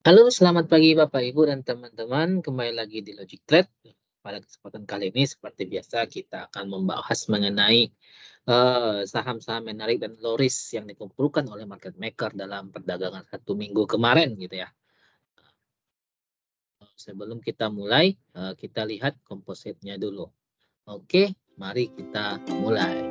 Halo, selamat pagi Bapak, Ibu, dan teman-teman. Kembali lagi di Logic Trade. Pada kesempatan kali ini, seperti biasa, kita akan membahas mengenai saham-saham menarik dan low risk yang dikumpulkan oleh market maker dalam perdagangan 1 minggu kemarin, gitu ya. Sebelum kita mulai, kita lihat kompositnya dulu. Oke, mari kita mulai.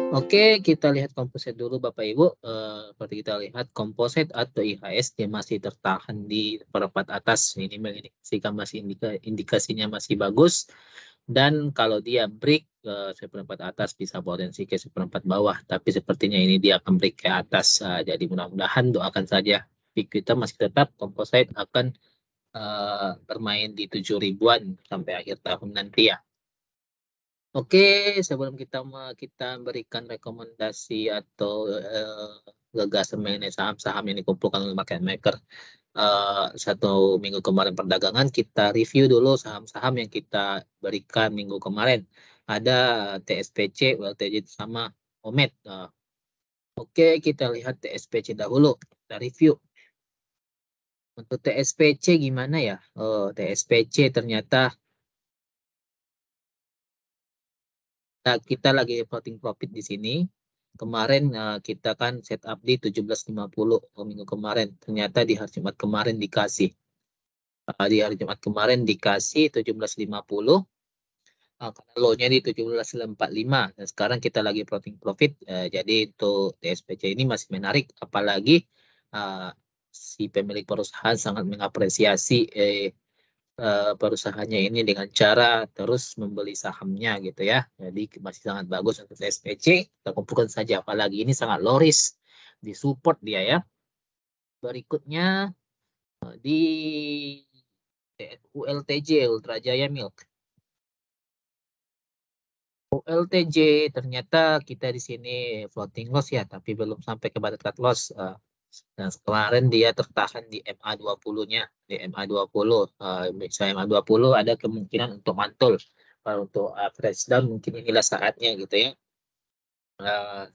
Oke, kita lihat komposit dulu Bapak Ibu. Seperti kita lihat komposit atau IHS dia masih tertahan di seperempat atas. Ini mengindikasikan indikasinya masih bagus. Dan kalau dia break seperempat atas bisa potensi ke seperempat bawah. Tapi sepertinya ini dia akan break ke atas. Jadi mudah-mudahan doakan saja. Tapi kita masih tetap komposit akan bermain di 7 ribuan sampai akhir tahun nanti ya. Oke, sebelum kita berikan rekomendasi atau gagasan mengenai saham-saham yang dikumpulkan oleh market maker 1 minggu kemarin perdagangan, kita review dulu saham-saham yang kita berikan minggu kemarin. Ada TSPC, WLTJ sama Omet. Oke, kita lihat TSPC dahulu. Kita review. Untuk TSPC gimana ya? TSPC ternyata kita lagi floating profit di sini. Kemarin kita kan setup di 17.50 minggu kemarin. Ternyata di hari Jumat kemarin dikasih. Di hari Jumat kemarin dikasih 17.50. Karena low-nya di 17.45. Dan sekarang kita lagi floating profit. Jadi untuk TSPC ini masih menarik. Apalagi si pemilik perusahaan sangat mengapresiasi perusahaannya ini dengan cara terus membeli sahamnya gitu ya. Jadi masih sangat bagus untuk SPC. Kita kumpulkan saja. Apalagi ini sangat low risk. Di support dia ya. Berikutnya di ULTJ, Ultra Jaya Milk. ULTJ ternyata kita di sini floating loss ya, tapi belum sampai ke batas cut loss. Dan kemarin dia tertahan di MA20-nya, di MA20. Bisa MA20 ada kemungkinan untuk mantul. Kalau untuk average down mungkin inilah saatnya gitu ya. Eh,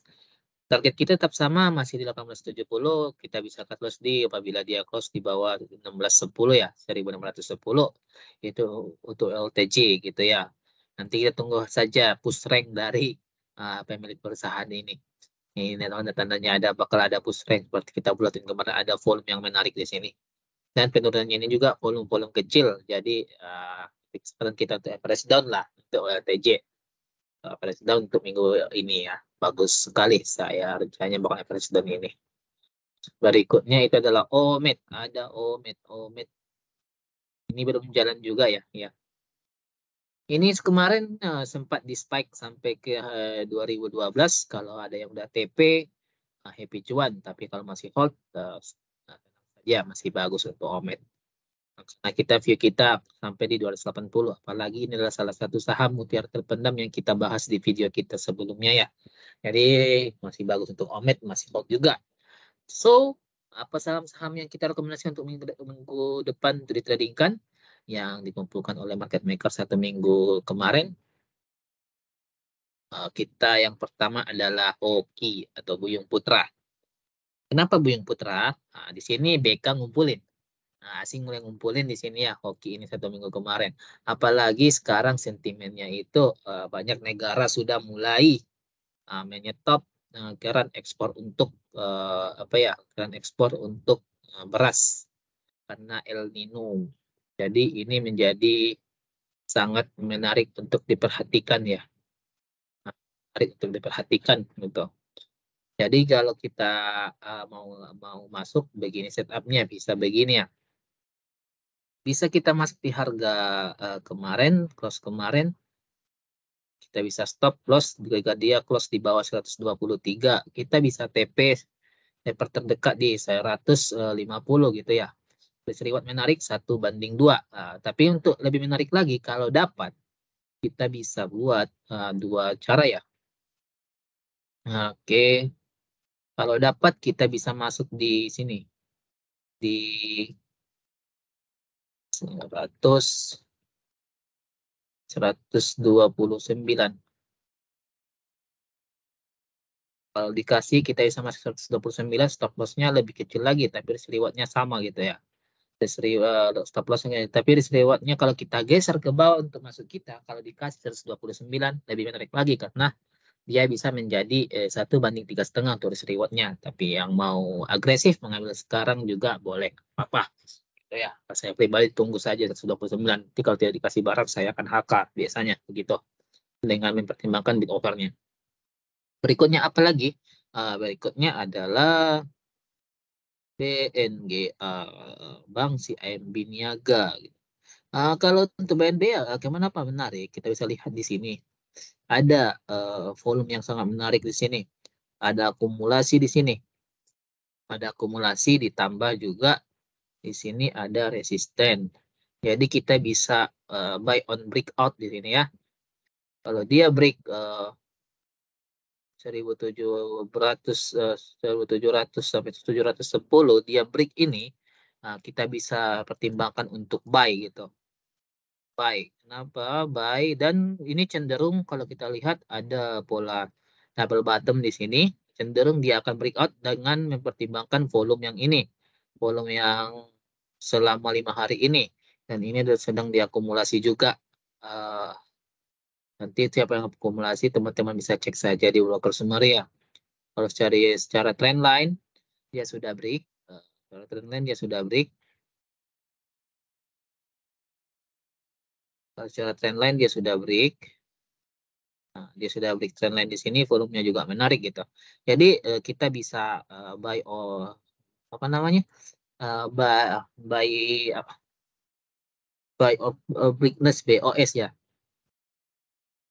Target kita tetap sama, masih di 1870. Kita bisa cut loss di apabila dia close di bawah 1610 ya, 1610. Itu untuk LTG gitu ya. Nanti kita tunggu saja push rank dari pemilik perusahaan ini. Ini tanda-tandanya bakal ada push rank seperti kita bulatin kemarin, ada volume yang menarik di sini. Dan penurunannya ini juga volume-volume kecil. Jadi kesempatan kita untuk average down lah untuk LTJ. Average down untuk minggu ini ya. Bagus sekali saya rencananya bakal average down ini. Berikutnya itu adalah OMED. Ada OMED. OMED ini belum jalan juga ya. Ya. Ini kemarin sempat di spike sampai ke 2012. Kalau ada yang udah TP, happy cuan. Tapi kalau masih hold, ya masih bagus untuk OMED. Nah, kita view kita sampai di 280. Apalagi ini adalah salah satu saham mutiara terpendam yang kita bahas di video kita sebelumnya ya. Jadi masih bagus untuk OMED, masih hold juga. So, apa saham-saham yang kita rekomendasikan untuk minggu depan untuk ditradingkan yang dikumpulkan oleh market maker 1 minggu kemarin? Kita yang pertama adalah Hoki atau Buyung Putra. Kenapa Buyung Putra? Di sini BK ngumpulin. Nah, asing mulai ngumpulin di sini ya hoki ini 1 minggu kemarin. Apalagi sekarang sentimennya itu banyak negara sudah mulai menyetop keran ekspor untuk apa ya, keran ekspor untuk beras karena El Nino. Jadi ini menjadi sangat menarik untuk diperhatikan ya, menarik untuk diperhatikan gitu. Jadi kalau kita mau mau masuk begini setupnya bisa begini ya. Bisa kita masuk di harga kemarin, close kemarin, kita bisa stop loss jika dia close di bawah 123. Kita bisa TP terdekat di 150 gitu ya. Risk reward menarik 1:2. Tapi untuk lebih menarik lagi, kalau dapat, kita bisa buat dua cara ya. Oke, kalau dapat kita bisa masuk di sini, di 129. Kalau dikasih kita bisa masuk 129, stop loss-nya lebih kecil lagi, tapi risk reward-nya sama gitu ya. Stop loss-nya, tapi risk reward-nya kalau kita geser ke bawah untuk masuk kita, kalau dikasih 129 lebih menarik lagi karena dia bisa menjadi 1/3,5 untuk risk reward-nya. Tapi yang mau agresif mengambil sekarang juga boleh, apa gitu ya. Saya pribadi tunggu saja 129. Nanti kalau tidak dikasih barang saya akan HK biasanya begitu dengan mempertimbangkan bid offer-nya. Berikutnya apa lagi? Berikutnya adalah BNGA, Bank CIMB Niaga. Kalau untuk BNBA, gimana Pak? Menarik. Kita bisa lihat di sini. Ada volume yang sangat menarik di sini. Ada akumulasi di sini. Ada akumulasi ditambah juga di sini ada resisten. Jadi kita bisa buy on breakout di sini ya. Kalau dia break 1.700 sampai 710 dia break ini, kita bisa pertimbangkan untuk buy gitu. Buy. Kenapa? Buy. Dan ini cenderung kalau kita lihat ada pola double bottom di sini. Cenderung dia akan breakout dengan mempertimbangkan volume yang ini. Volume yang selama 5 hari ini. Dan ini sedang diakumulasi juga. Nanti siapa yang akumulasi, teman-teman bisa cek saja di broker summary ya. Kalau secara trend line, dia sudah break. Secara trend line dia sudah break. Kalau secara trend line dia sudah break. Nah, dia sudah break trend line di sini, volumenya juga menarik gitu. Jadi kita bisa buy apa namanya? Buy apa? Buy breakness BOS ya.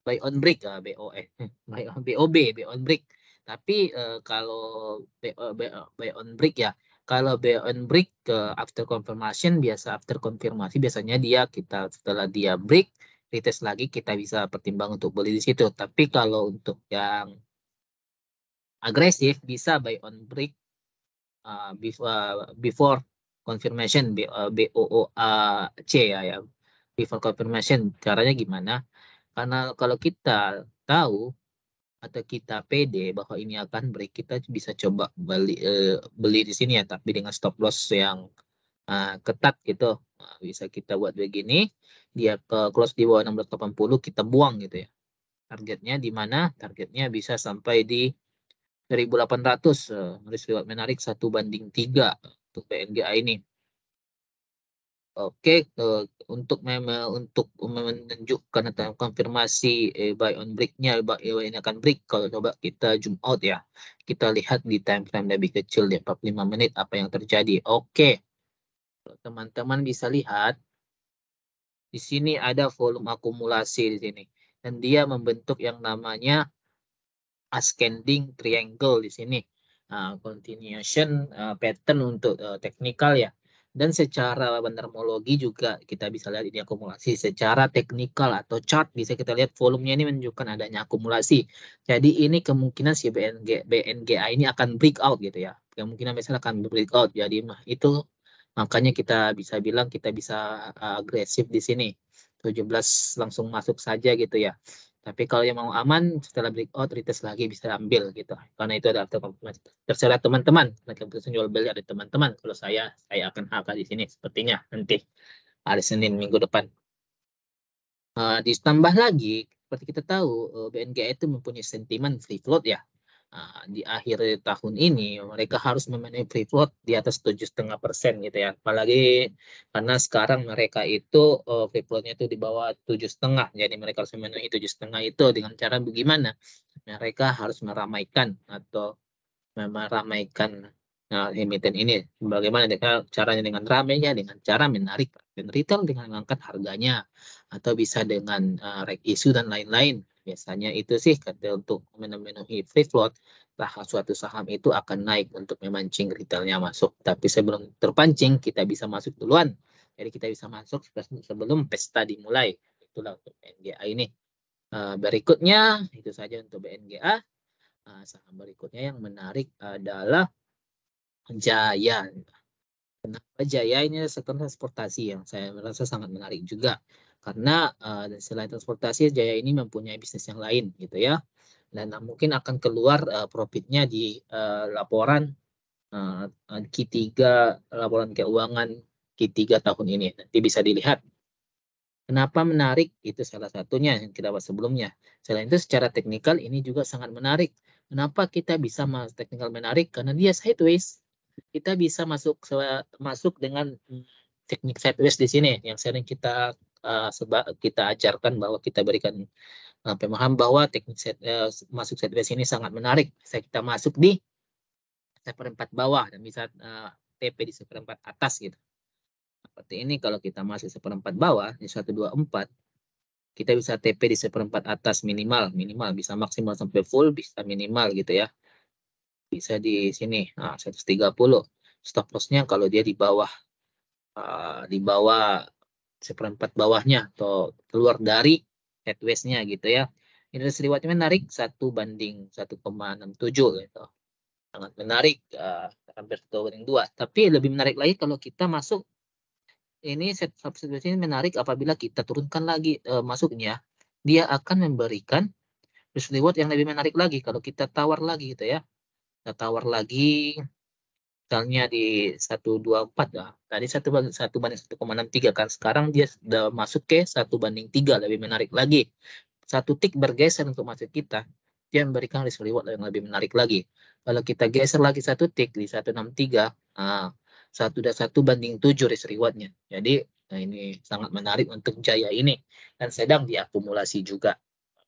Buy on break BOS. Buy on BOB, buy on break. Tapi kalau buy on break ya, kalau buy on break after confirmation biasa after konfirmasi biasanya dia kita setelah dia break retest lagi kita bisa pertimbang untuk beli di situ. Tapi kalau untuk yang agresif bisa buy on break before confirmation BOOC ya. Before confirmation caranya gimana? Karena kalau kita tahu atau kita pede bahwa ini akan break, kita bisa coba beli di sini ya, tapi dengan stop loss yang ketat gitu. Bisa kita buat begini, dia ke close di bawah 1680 kita buang gitu ya. Targetnya di mana? Targetnya bisa sampai di 1.800. Risk reward menarik 1/3 untuk BNGA ini. Oke, untuk menunjukkan atau konfirmasi buy on break-nya, ini akan break. Kalau coba kita zoom out ya, kita lihat di time frame lebih kecil di 45 menit apa yang terjadi. Oke, teman-teman bisa lihat di sini ada volume akumulasi di sini, dan dia membentuk yang namanya ascending triangle di sini. Continuation pattern untuk teknikal ya. Dan secara bandarmologi juga kita bisa lihat ini akumulasi. Secara teknikal atau chart bisa kita lihat volumenya ini menunjukkan adanya akumulasi. Jadi ini kemungkinan si BNGA ini akan breakout gitu ya. Kemungkinan besar akan breakout. Jadi itu makanya kita bisa bilang kita bisa agresif di sini. 17 langsung masuk saja gitu ya. Tapi kalau yang mau aman setelah breakout retest lagi bisa ambil gitu. Karena itu ada after confirmation. Terserah teman-teman. Nanti keputusan jual beli ada teman-teman. Kalau saya akan HK di sini sepertinya nanti hari Senin minggu depan. Ditambah lagi seperti kita tahu BNGA itu mempunyai sentimen free float ya. Di akhir tahun ini mereka harus memenuhi free float di atas 7,5% gitu ya. Apalagi karena sekarang mereka itu free floatnya itu di bawah 7,5. Jadi mereka harus memenuhi 7,5 itu dengan cara bagaimana? Mereka harus meramaikan atau meramaikan emiten ini. Bagaimana caranya dengan ramainya? Dengan cara menarik dan retail dengan mengangkat harganya atau bisa dengan reg issue dan lain-lain. Biasanya itu sih untuk memenuhi free float, suatu saham itu akan naik untuk memancing retailnya masuk. Tapi sebelum terpancing kita bisa masuk duluan. Jadi kita bisa masuk sebelum pesta dimulai. Itulah untuk BNGA ini. Berikutnya itu saja untuk BNGA. Saham berikutnya yang menarik adalah Jaya. Kenapa Jaya ini sektor transportasi yang saya merasa sangat menarik juga. Karena selain transportasi, Jaya ini mempunyai bisnis yang lain gitu ya. dan mungkin akan keluar profitnya di laporan Q3, laporan keuangan Q3 tahun ini. Nanti bisa dilihat. Kenapa menarik? Itu salah satunya yang kita bahas sebelumnya. Selain itu secara teknikal ini juga sangat menarik. Kenapa kita bisa masuk teknikal menarik? Karena dia sideways. Kita bisa masuk dengan teknik sideways di sini yang sering kita kita ajarkan, bahwa kita berikan pemahaman bahwa teknik masuk sideways ini sangat menarik. Bisa kita masuk di seperempat bawah dan bisa TP di seperempat atas gitu. Seperti ini, kalau kita masuk seperempat bawah di 124, kita bisa TP di seperempat atas minimal bisa maksimal sampai full, bisa minimal gitu ya. Bisa di sini 130. Stop lossnya kalau dia di bawah seperempat bawahnya atau keluar dari headways-nya gitu ya. Interest reward-nya menarik 1:1,67 gitu. Sangat menarik, hampir 1:2. Tapi lebih menarik lagi kalau kita masuk ini substitusi ini menarik apabila kita turunkan lagi masuknya, dia akan memberikan risk reward yang lebih menarik lagi kalau kita tawar lagi gitu ya. Kita tawar lagi misalnya di 124 ya. Tadi 1:1,63 kan, sekarang dia sudah masuk ke 1:3, lebih menarik lagi. Satu tick bergeser untuk masuk kita, dia memberikan risk reward yang lebih menarik lagi. Kalau kita geser lagi satu tick di 163, 1:1,7 risk rewardnya. Jadi ini sangat menarik untuk Jaya ini, dan sedang diakumulasi juga.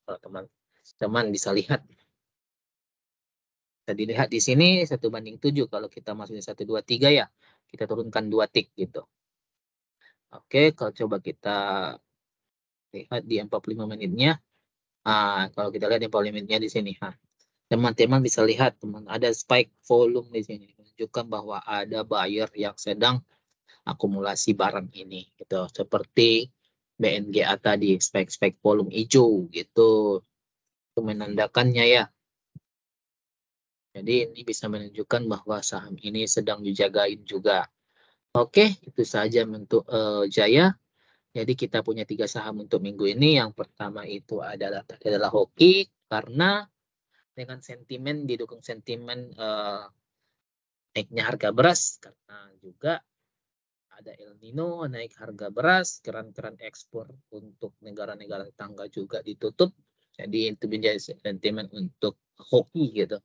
Teman-teman bisa lihat. Bisa dilihat di sini 1:7. Kalau kita masuknya 123 ya, kita turunkan 2 tick gitu. Oke, kalau coba kita lihat di 45 menitnya. Kalau kita lihat di 45 menitnya di sini. Teman-teman bisa lihat, ada spike volume di sini, menunjukkan bahwa ada buyer yang sedang akumulasi barang ini gitu, seperti BNGA tadi, spike volume hijau gitu, itu menandakannya ya. Jadi ini bisa menunjukkan bahwa saham ini sedang dijagain juga. Oke, itu saja untuk Jaya. Jadi kita punya 3 saham untuk minggu ini. Yang pertama itu adalah Hoki, karena dengan sentimen, didukung sentimen naiknya harga beras, karena juga ada El Nino, naik harga beras, keran-keran ekspor untuk negara-negara tetangga juga ditutup. Jadi itu menjadi sentimen untuk Hoki gitu.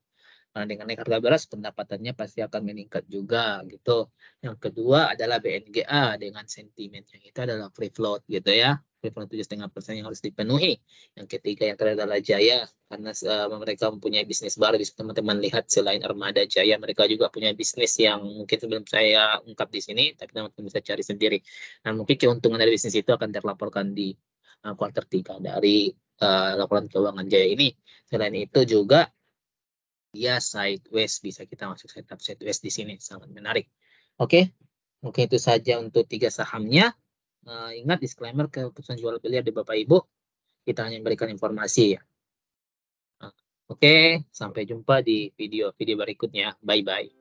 Nah, dengan naik harga beras, pendapatannya pasti akan meningkat juga gitu. Yang kedua adalah BNGA, dengan sentimennya itu adalah free float gitu ya. Free float 7,5% yang harus dipenuhi. Yang ketiga yang terakhir adalah Jaya, karena mereka mempunyai bisnis baru. Bisa teman-teman lihat, selain Armada Jaya, mereka juga punya bisnis yang mungkin sebelum saya ungkap di sini, tapi teman-teman bisa cari sendiri. Nah, mungkin keuntungan dari bisnis itu akan terlaporkan di kuartal 3 dari laporan keuangan Jaya ini. Selain itu juga dia sideways, bisa kita masuk setup sideways di sini, sangat menarik. Oke, mungkin itu saja untuk 3 sahamnya. Ingat disclaimer, keputusan jual beli dari Bapak Ibu, kita hanya memberikan informasi ya. Oke, sampai jumpa di video berikutnya. Bye bye.